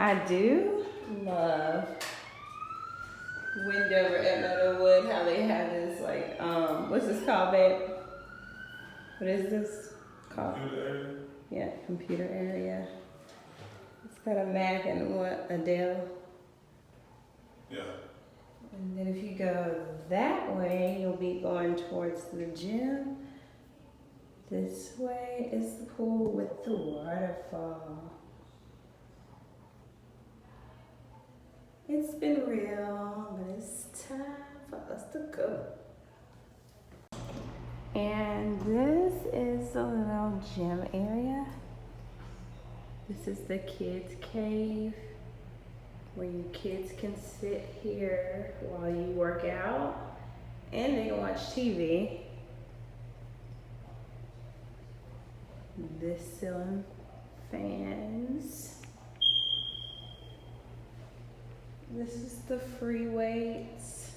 I do love Wendover at Meadowwood, how they have this like, what's this called, babe? What is this called? Computer area? Yeah, computer area. It's got a Mac and what, a Dell. Yeah. And then if you go that way, you'll be going towards the gym. This way is the pool with the waterfall. It's been real, but it's time for us to go. And this is the little gym area. This is the kids' cave where your kids can sit here while you work out and they can watch TV. This ceiling fans. This is the free weights.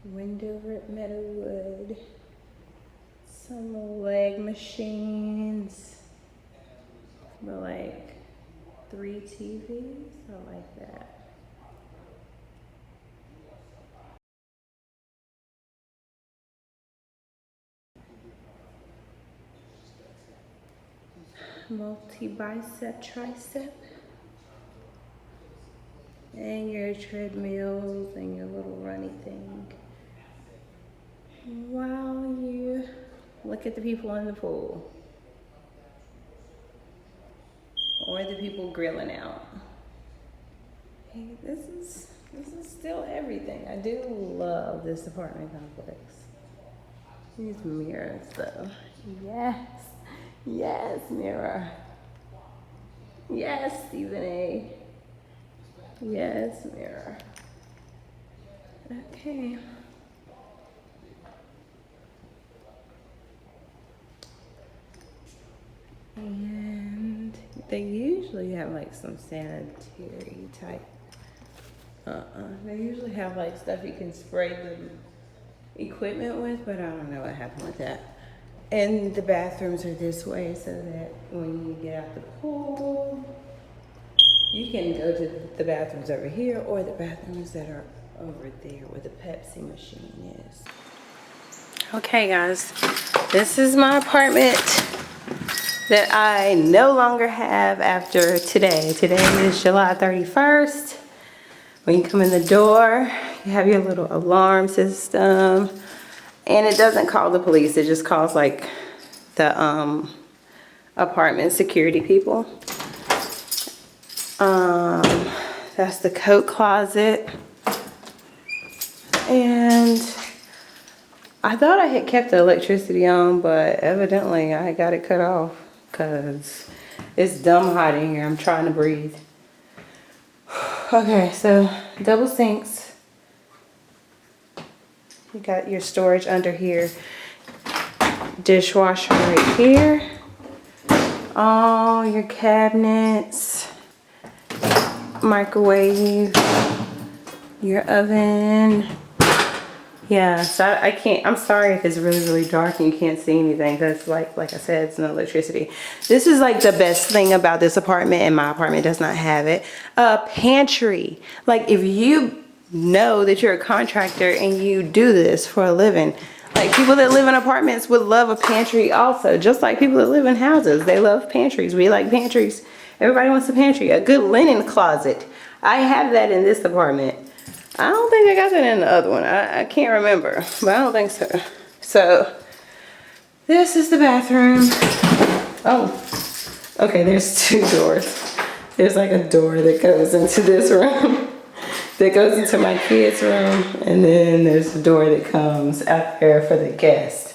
Wendover at Meadowwood. Some leg machines. But like 3 TVs. I like that. Multi-bicep, tricep. And your treadmills and your little runny thing. While you look at the people in the pool. Or the people grilling out. Hey, this is still everything. I do love this apartment complex. These mirrors though. Yes. Yes, mirror. Yes, Stephen A. Yes, mirror. Okay. And they usually have like some sanitary type. They usually have like stuff you can spray the equipment with, but I don't know what happened with that. And the bathrooms are this way so that when you get out the pool, you can go to the bathrooms over here or the bathrooms that are over there where the Pepsi machine is. Okay guys, this is my apartment that I no longer have after today. Today is July 31st. When you come in the door, you have your little alarm system. And it doesn't call the police, it just calls like the apartment security people. That's the coat closet. And I thought I had kept the electricity on, but evidently I got it cut off because it's dumb hot in here. I'm trying to breathe. Okay, so double sinks. You got your storage under here. Dishwasher right here. All your cabinets. Microwave. Your oven. Yeah, so I can't, I'm sorry if it's really, really dark and you can't see anything because like I said, it's no electricity. This is like the best thing about this apartment, and my apartment does not have it. A pantry. Like if you know that you're a contractor and you do this for a living, like people that live in apartments would love a pantry also, just like people that live in houses. They love pantries. We like pantries. Everybody wants a pantry. A good linen closet. I have that in this apartment. I don't think I got that in the other one. I can't remember, but I don't think so. So this is the bathroom. Oh, okay, there's 2 doors. There's like a door that goes into this room, that goes into my kids' room, and then there's a door that comes out there for the guest.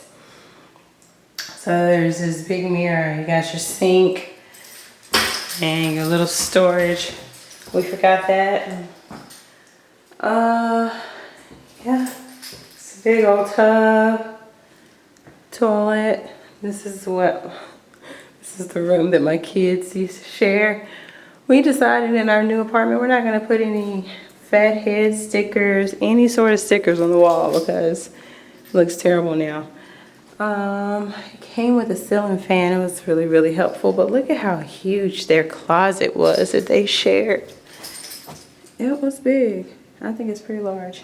So there's this big mirror. You got your sink and your little storage. We forgot that. Yeah, it's a big old tub, toilet. This is the room that my kids used to share. We decided in our new apartment we're not gonna put any fat head stickers, any sort of stickers on the wall because it looks terrible now. It came with a ceiling fan. It was really, really helpful. But look at how huge their closet was that they shared. It was big. I think it's pretty large.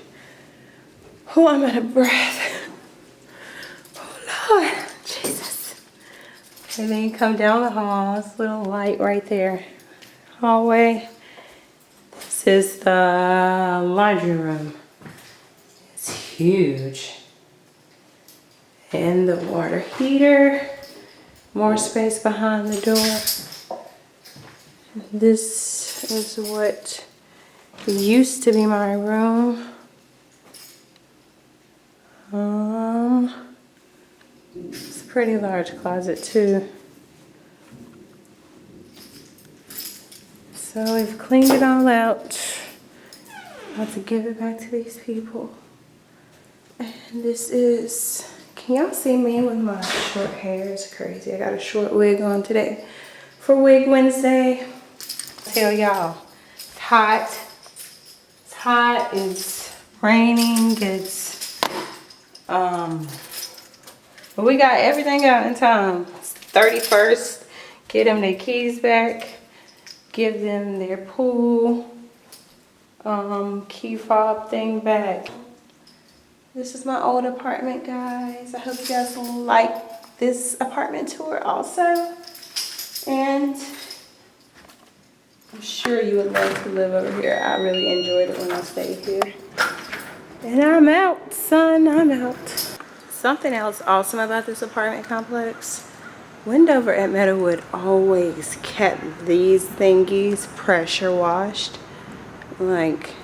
Oh, I'm out of breath. Oh, Lord. Jesus. And then you come down the hall. This little light right there. Hallway. This is the laundry room. It's huge. And the water heater. More space behind the door. This is what used to be my room. It's a pretty large closet too. So we've cleaned it all out. About to give it back to these people. And this is, can y'all see me with my short hair? It's crazy. I got a short wig on today for Wig Wednesday. Tell y'all, it's hot. It's hot. It's raining. It's but we got everything out in time. It's 31st. Get them their keys back. Give them their pool key fob thing back. This is my old apartment, guys. I hope you guys like this apartment tour also. And I'm sure you would love to live over here. I really enjoyed it when I stayed here. And I'm out, son. I'm out. Something else awesome about this apartment complex. Wendover at Meadowood always kept these thingies pressure washed. Like,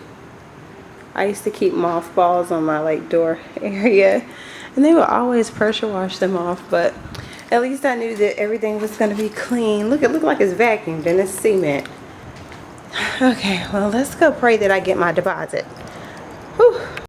I used to keep mothballs on my like door area, and they would always pressure wash them off. But at least I knew that everything was gonna be clean. Look, it looked like it's vacuumed and it's cement. Okay, well, let's go pray that I get my deposit. Whew.